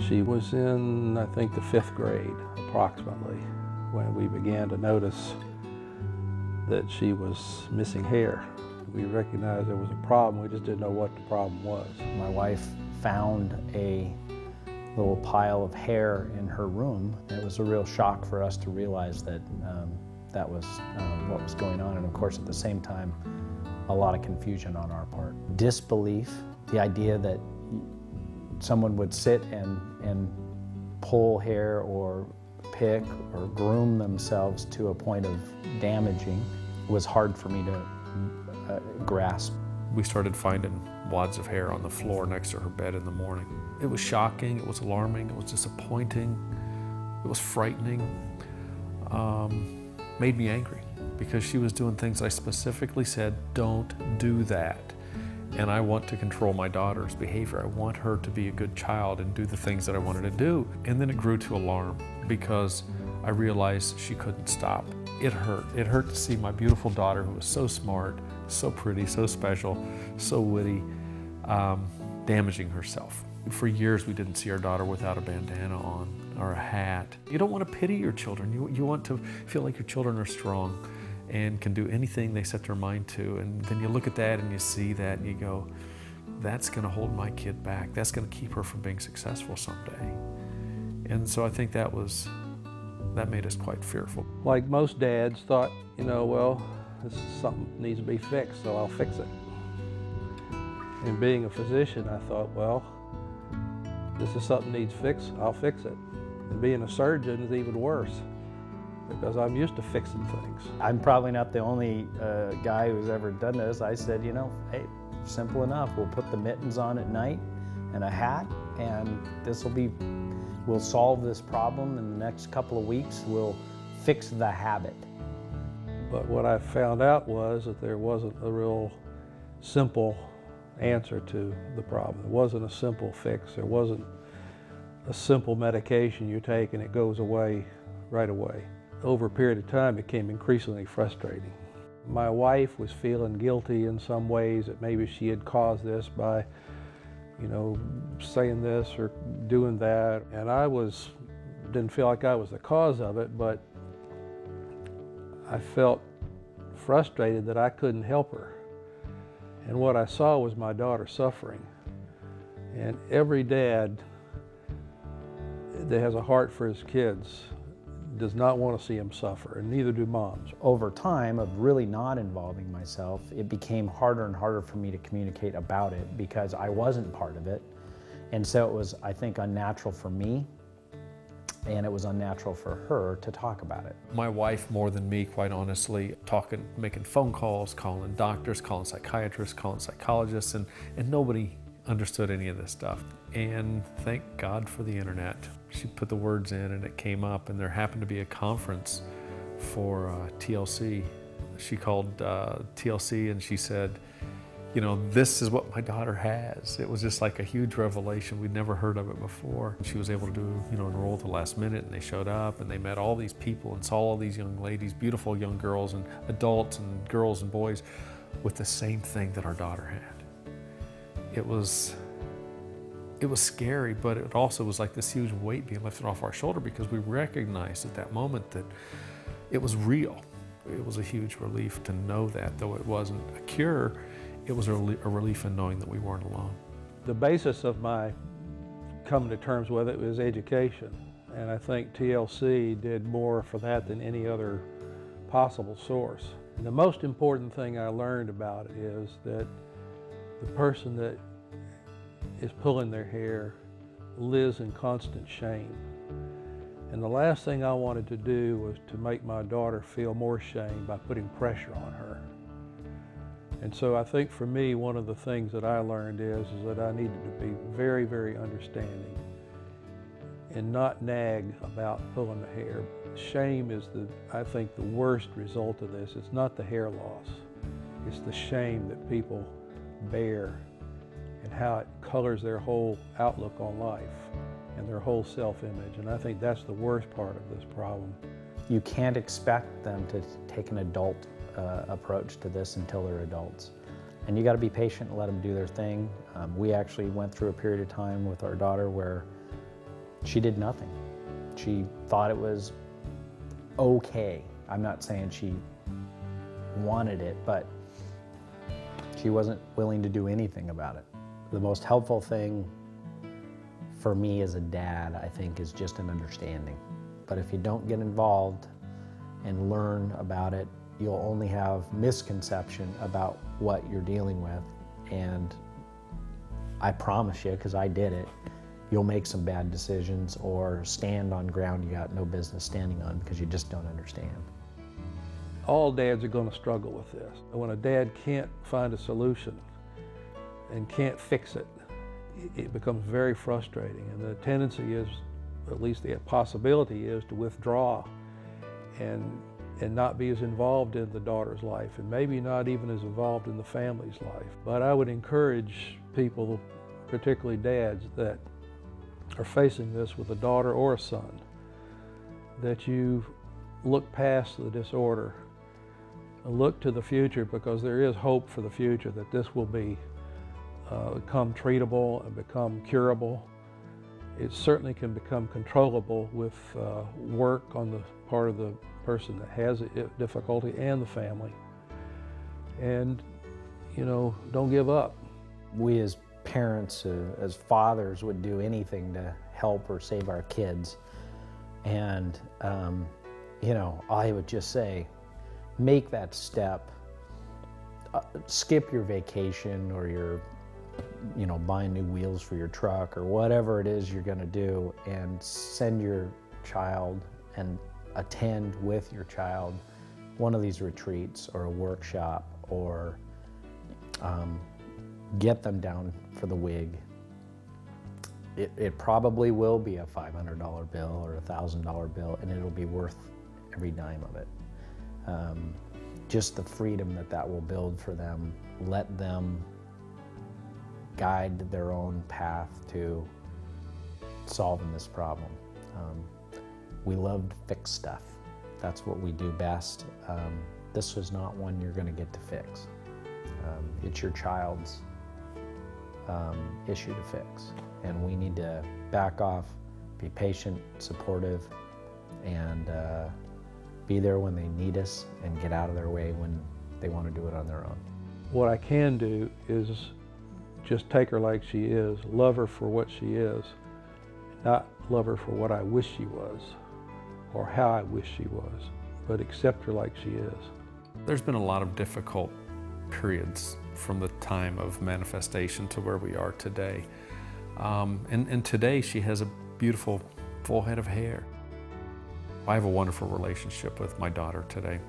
She was in, I think, the 5th grade, approximately, when we began to notice that she was missing hair. We recognized there was a problem, we just didn't know what the problem was. My wife found a little pile of hair in her room. It was a real shock for us to realize that that was what was going on, and of course at the same time a lot of confusion on our part. Disbelief, the idea that someone would sit and pull hair or pick or groom themselves to a point of damaging was hard for me to grasp. We started finding wads of hair on the floor next to her bed in the morning. It was shocking, it was alarming, it was disappointing, it was frightening, made me angry because she was doing things I specifically said, don't do that. And I want to control my daughter's behavior. I want her to be a good child and do the things that I wanted to do. And then it grew to alarm because I realized she couldn't stop. It hurt. It hurt to see my beautiful daughter, who was so smart, so pretty, so special, so witty, damaging herself. For years we didn't see our daughter without a bandana on or a hat. You don't want to pity your children. You want to feel like your children are strong and can do anything they set their mind to. And then you look at that and you see that and you go, that's going to hold my kid back. That's going to keep her from being successful someday. And so I think that made us quite fearful. Like most dads thought, you know, well, this is something that needs to be fixed, so I'll fix it. And being a physician, I thought, well, this is something that needs fixed, I'll fix it. And being a surgeon is even worse, because I'm used to fixing things. I'm probably not the only guy who's ever done this. I said, you know, hey, simple enough. We'll put the mittens on at night and a hat, and we'll solve this problem in the next couple of weeks. We'll fix the habit. But what I found out was that there wasn't a real simple answer to the problem. It wasn't a simple fix. There wasn't a simple medication you take and it goes away right away. Over a period of time, it became increasingly frustrating. My wife was feeling guilty in some ways that maybe she had caused this by, you know, saying this or doing that. And I didn't feel like I was the cause of it, but I felt frustrated that I couldn't help her. And what I saw was my daughter suffering. And every dad that has a heart for his kids does not want to see them suffer, and neither do moms. Over time of really not involving myself, it became harder and harder for me to communicate about it because I wasn't part of it. And so it was, I think, unnatural for me, and it was unnatural for her to talk about it. My wife, more than me, quite honestly, making phone calls, calling doctors, calling psychiatrists, calling psychologists, and nobody understood any of this stuff. And thank God for the internet. She put the words in and it came up, and there happened to be a conference for TLC. She called TLC and she said, you know, this is what my daughter has. It was just like a huge revelation. We'd never heard of it before. She was able to enroll at the last minute, and they showed up and they met all these people and saw all these young ladies, beautiful young girls and adults and girls and boys with the same thing that our daughter had. It was scary, but it also was like this huge weight being lifted off our shoulder because we recognized at that moment that it was real. It was a huge relief to know that, though it wasn't a cure, it was a relief in knowing that we weren't alone. The basis of my coming to terms with it was education, and I think TLC did more for that than any other possible source. And the most important thing I learned about it is that the person that is pulling their hair lives in constant shame. And the last thing I wanted to do was to make my daughter feel more shame by putting pressure on her. And so I think for me, one of the things that I learned is that I needed to be very, very understanding and not nag about pulling the hair. Shame is, I think, the worst result of this. It's not the hair loss. It's the shame that people bear and how it colors their whole outlook on life and their whole self-image. And I think that's the worst part of this problem. You can't expect them to take an adult approach to this until they're adults. And you got to be patient and let them do their thing. We actually went through a period of time with our daughter where She did nothing. She thought it was okay. I'm not saying she wanted it, but she wasn't willing to do anything about it. The most helpful thing for me as a dad, I think, is just an understanding. But if you don't get involved and learn about it, you'll only have misconception about what you're dealing with. And I promise you, because I did it, you'll make some bad decisions or stand on ground you got no business standing on because you just don't understand. All dads are going to struggle with this. When a dad can't find a solution and can't fix it, it becomes very frustrating. And the tendency is, at least the possibility is, to withdraw and not be as involved in the daughter's life, and maybe not even as involved in the family's life. But I would encourage people, particularly dads, that are facing this with a daughter or a son, that you look past the disorder and look to the future, because there is hope for the future that this will become treatable and become curable. It certainly can become controllable with work on the part of the person that has a difficulty and the family. And, you know, don't give up. We as parents, as fathers, would do anything to help or save our kids. And, you know, I would just say, make that step. Skip your vacation or your, you know, buying new wheels for your truck or whatever it is you're going to do, and send your child and attend with your child one of these retreats or a workshop, or get them down for the wig. It probably will be a $500 bill or a $1,000 bill, and it'll be worth every dime of it. Just the freedom that will build for them. Let them guide their own path to solving this problem. We love to fix stuff. That's what we do best. This is not one you're going to get to fix. It's your child's issue to fix. And we need to back off, be patient, supportive, and be there when they need us, and get out of their way when they want to do it on their own. What I can do is just take her like she is, love her for what she is, not love her for what I wish she was or how I wish she was, but accept her like she is. There's been a lot of difficult periods from the time of manifestation to where we are today. And today she has a beautiful full head of hair. I have a wonderful relationship with my daughter today.